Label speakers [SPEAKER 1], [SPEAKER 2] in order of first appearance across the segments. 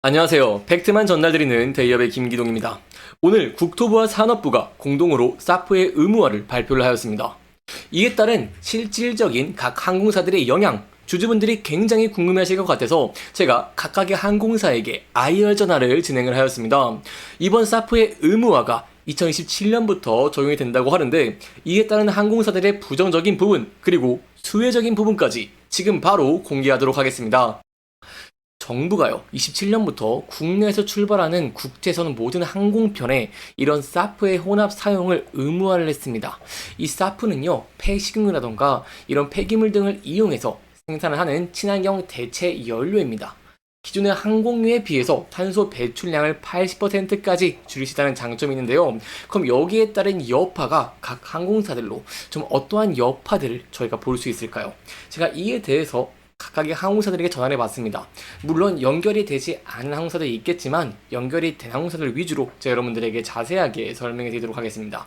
[SPEAKER 1] 안녕하세요. 팩트만 전달드리는 대기업의 김기동입니다. 오늘 국토부와 산업부가 공동으로 사프의 의무화를 발표를 하였습니다. 이에 따른 실질적인 각 항공사들의 영향, 주주분들이 굉장히 궁금해하실 것 같아서 제가 각각의 항공사에게 IR 전화를 진행을 하였습니다. 이번 사프의 의무화가 2027년부터 적용이 된다고 하는데 이에 따른 항공사들의 부정적인 부분 그리고 수혜적인 부분까지 지금 바로 공개하도록 하겠습니다. 정부가요, 27년부터 국내에서 출발하는 국제선 모든 항공편에 이런 사프의 혼합 사용을 의무화를 했습니다. 이 사프는요, 폐식용유라던가 이런 폐기물 등을 이용해서 생산을 하는 친환경 대체 연료입니다. 기존의 항공유에 비해서 탄소 배출량을 80%까지 줄일 수 있다는 장점이 있는데요. 그럼 여기에 따른 여파가 각 항공사들로 좀 어떠한 여파들을 저희가 볼 수 있을까요? 제가 이에 대해서 각각의 항공사들에게 전화를 해봤습니다. 물론 연결이 되지 않은 항공사도 있겠지만 연결이 된 항공사들 위주로 제가 여러분들에게 자세하게 설명해 드리도록 하겠습니다.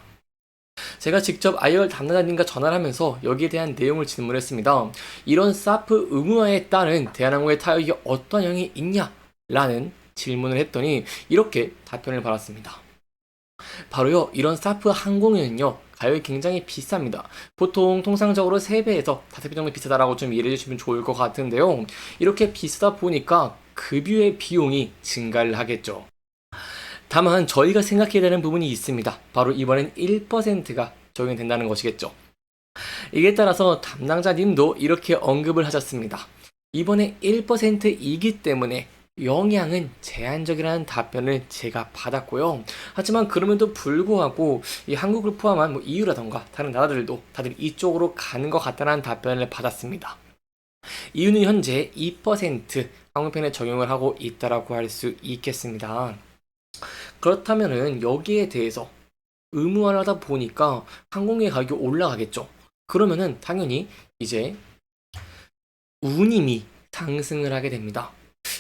[SPEAKER 1] 제가 직접 IR 담당자님과 전화를 하면서 여기에 대한 내용을 질문했습니다. 이런 사프 의무화에 따른 대한항공의 타격이 어떤 영향이 있냐? 라는 질문을 했더니 이렇게 답변을 받았습니다. 바로요, 이런 사프 항공유는요, 가격이 굉장히 비쌉니다. 보통 통상적으로 3배에서 5배 정도 비싸다라고 좀 이해해 주시면 좋을 것 같은데요. 이렇게 비싸다 보니까 급유의 비용이 증가를 하겠죠. 다만 저희가 생각해야 되는 부분이 있습니다. 바로 이번엔 1%가 적용이 된다는 것이겠죠. 이에 따라서 담당자님도 이렇게 언급을 하셨습니다. 이번에 1%이기 때문에 영향은 제한적이라는 답변을 제가 받았고요. 하지만 그럼에도 불구하고 이 한국을 포함한 EU라던가 다른 나라들도 다들 이쪽으로 가는 것 같다는 답변을 받았습니다. 이유는 현재 2% 항공편에 적용을 하고 있다라고 할 수 있겠습니다. 그렇다면은 여기에 대해서 의무화를 하다 보니까 항공의 가격이 올라가겠죠. 그러면은 당연히 이제 운임이 상승을 하게 됩니다.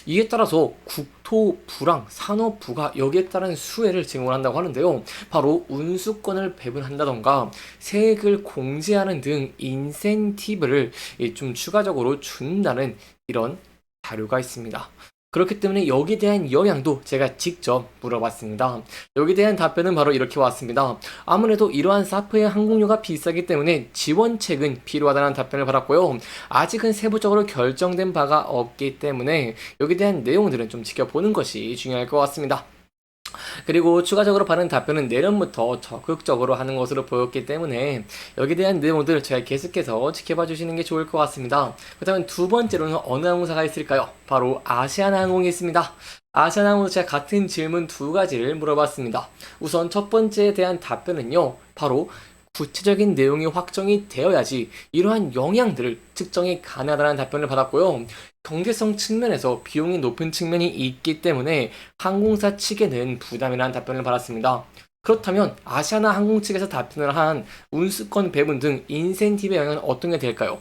[SPEAKER 1] 이에 따라서 국토부랑 산업부가 여기에 따른 수혜를 제공한다고 하는데요. 바로 운수권을 배분한다던가 세액을 공제하는 등 인센티브를 좀 추가적으로 준다는 이런 자료가 있습니다. 그렇기 때문에 여기에 대한 영향도 제가 직접 물어봤습니다. 여기에 대한 답변은 바로 이렇게 왔습니다. 아무래도 이러한 사프의 항공료가 비싸기 때문에 지원책은 필요하다는 답변을 받았고요. 아직은 세부적으로 결정된 바가 없기 때문에 여기에 대한 내용들은 좀 지켜보는 것이 중요할 것 같습니다. 그리고 추가적으로 받은 답변은 내년부터 적극적으로 하는 것으로 보였기 때문에 여기에 대한 내용들 제가 계속해서 지켜봐 주시는 게 좋을 것 같습니다. 그렇다면 두 번째로는 어느 항공사가 있을까요? 바로 아시아나항공이 있습니다. 아시아나항공도 제가 같은 질문 두 가지를 물어봤습니다. 우선 첫 번째에 대한 답변은요, 바로 구체적인 내용이 확정이 되어야지 이러한 영향들을 측정이 가능하다는 답변을 받았고요. 경제성 측면에서 비용이 높은 측면이 있기 때문에 항공사 측에는 부담이라는 답변을 받았습니다. 그렇다면 아시아나 항공 측에서 답변을 한 운수권 배분 등 인센티브의 영향은 어떤 게 될까요?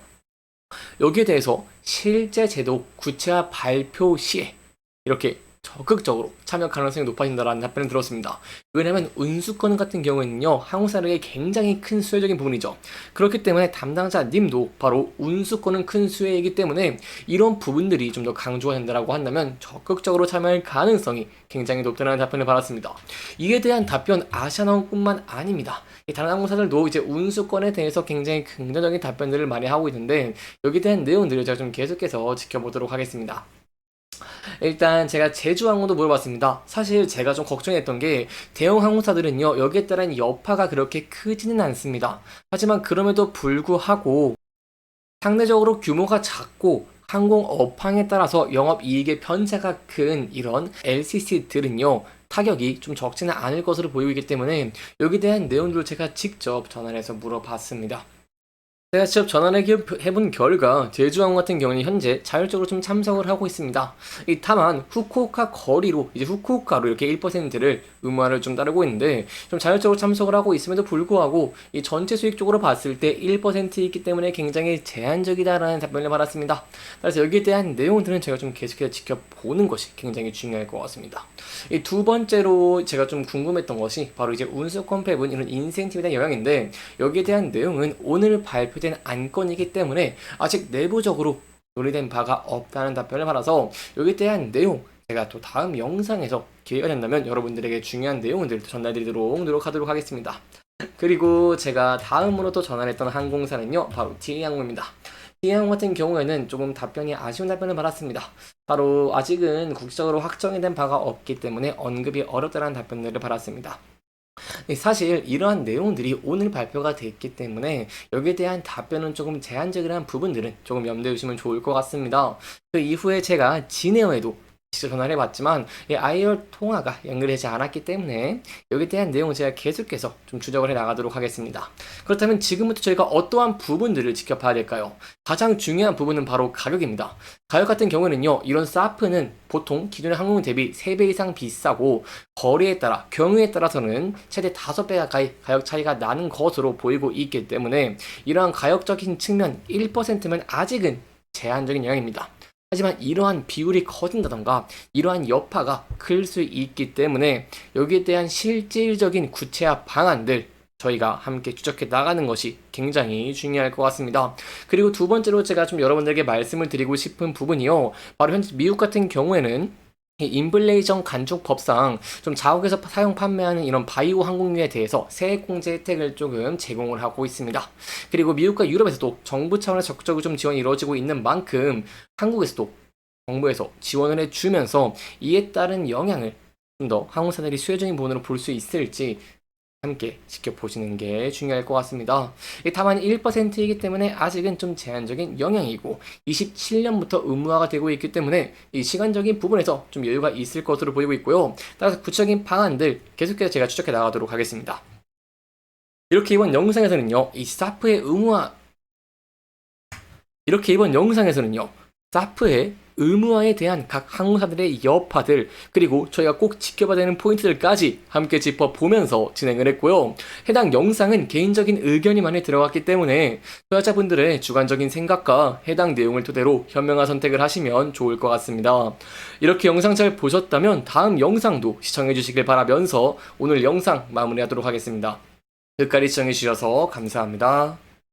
[SPEAKER 1] 여기에 대해서 실제 제도 구체화 발표 시에 이렇게 적극적으로 참여 가능성이 높아진다라는 답변을 들었습니다. 왜냐하면 운수권 같은 경우에는요, 항공사에게 굉장히 큰 수혜적인 부분이죠. 그렇기 때문에 담당자님도 바로 운수권은 큰 수혜이기 때문에 이런 부분들이 좀 더 강조가 된다고 한다면 적극적으로 참여할 가능성이 굉장히 높다는 답변을 받았습니다. 이에 대한 답변 아시아나항공뿐만 아닙니다. 다른 항공사들도 이제 운수권에 대해서 굉장히 긍정적인 답변들을 많이 하고 있는데 여기에 대한 내용들을 제가 좀 계속해서 지켜보도록 하겠습니다. 일단 제가 제주항공도 물어봤습니다. 사실 제가 좀 걱정했던 게 대형 항공사들은요, 여기에 따른 여파가 그렇게 크지는 않습니다. 하지만 그럼에도 불구하고 상대적으로 규모가 작고 항공 업황에 따라서 영업이익의 편차가 큰 이런 LCC들은요, 타격이 좀 적지는 않을 것으로 보이기 때문에 여기에 대한 내용들을 제가 직접 전화를 해서 물어봤습니다. 제가 직접 전화를 해본 결과 제주항공 같은 경우는 현재 자율적으로 좀 참석을 하고 있습니다. 다만 후쿠오카 거리로 이제 후쿠오카로 이렇게 1%를 의무화를 좀 따르고 있는데 좀 자율적으로 참석을 하고 있음에도 불구하고 이 전체 수익 쪽으로 봤을 때 1%이기 때문에 굉장히 제한적이다라는 답변을 받았습니다. 그래서 여기에 대한 내용들은 제가 좀 계속해서 지켜보는 것이 굉장히 중요할 것 같습니다. 이 두 번째로 제가 좀 궁금했던 것이 바로 이제 운수권 배분 이런 인센티브에 대한 영향인데 여기에 대한 내용은 오늘 발표된 안건이기 때문에 아직 내부적으로 논의된 바가 없다는 답변을 받아서 여기에 대한 내용 제가 또 다음 영상에서 기회가 된다면 여러분들에게 중요한 내용들 전달드리도록 노력하도록 하겠습니다. 그리고 제가 다음으로 또 전화했던 항공사는요, 바로 T항공입니다. T항공 같은 경우에는 조금 답변이 아쉬운 답변을 받았습니다. 바로 아직은 국적으로 확정이 된 바가 없기 때문에 언급이 어렵다는 답변들을 받았습니다. 사실 이러한 내용들이 오늘 발표가 됐기 때문에 여기에 대한 답변은 조금 제한적이라는 부분들은 조금 염두에 두시면 좋을 것 같습니다. 그 이후에 제가 진에어에도 직접 전화를 해봤지만 이 IR 통화가 연결되지 않았기 때문에 여기에 대한 내용을 제가 계속해서 좀 추적을 해 나가도록 하겠습니다. 그렇다면 지금부터 저희가 어떠한 부분들을 지켜봐야 될까요? 가장 중요한 부분은 바로 가격입니다. 가격 같은 경우는요, 이런 사프는 보통 기존의 항공 대비 3배 이상 비싸고 거리에 따라, 경우에 따라서는 최대 5배 가까이 가격 차이가 나는 것으로 보이고 있기 때문에 이러한 가격적인 측면 1%면 아직은 제한적인 영향입니다. 하지만 이러한 비율이 커진다던가 이러한 여파가 클 수 있기 때문에 여기에 대한 실질적인 구체화 방안들 저희가 함께 추적해 나가는 것이 굉장히 중요할 것 같습니다. 그리고 두 번째로 제가 좀 여러분들에게 말씀을 드리고 싶은 부분이요, 바로 현재 미국 같은 경우에는 이 인플레이션 간축 법상 좀 자국에서 사용 판매하는 이런 바이오 항공유에 대해서 세액 공제 혜택을 조금 제공을 하고 있습니다. 그리고 미국과 유럽에서도 정부 차원에서 적극적으로 좀 지원이 이루어지고 있는 만큼 한국에서도 정부에서 지원을 해주면서 이에 따른 영향을 좀 더 항공사들이 수혜적인 부분으로 볼 수 있을지 함께 지켜보시는 게 중요할 것 같습니다. 다만 1%이기 때문에 아직은 좀 제한적인 영향이고 27년부터 의무화가 되고 있기 때문에 이 시간적인 부분에서 좀 여유가 있을 것으로 보이고 있고요. 따라서 구체적인 방안들 계속해서 제가 추적해 나가도록 하겠습니다. 이렇게 이번 영상에서는요, 사프의 의무화에 대한 각 항공사들의 여파들, 그리고 저희가 꼭 지켜봐야 되는 포인트들까지 함께 짚어보면서 진행을 했고요. 해당 영상은 개인적인 의견이 많이 들어갔기 때문에 소유자분들의 주관적인 생각과 해당 내용을 토대로 현명한 선택을 하시면 좋을 것 같습니다. 이렇게 영상 잘 보셨다면 다음 영상도 시청해 주시길 바라면서 오늘 영상 마무리하도록 하겠습니다. 끝까지 시청해 주셔서 감사합니다.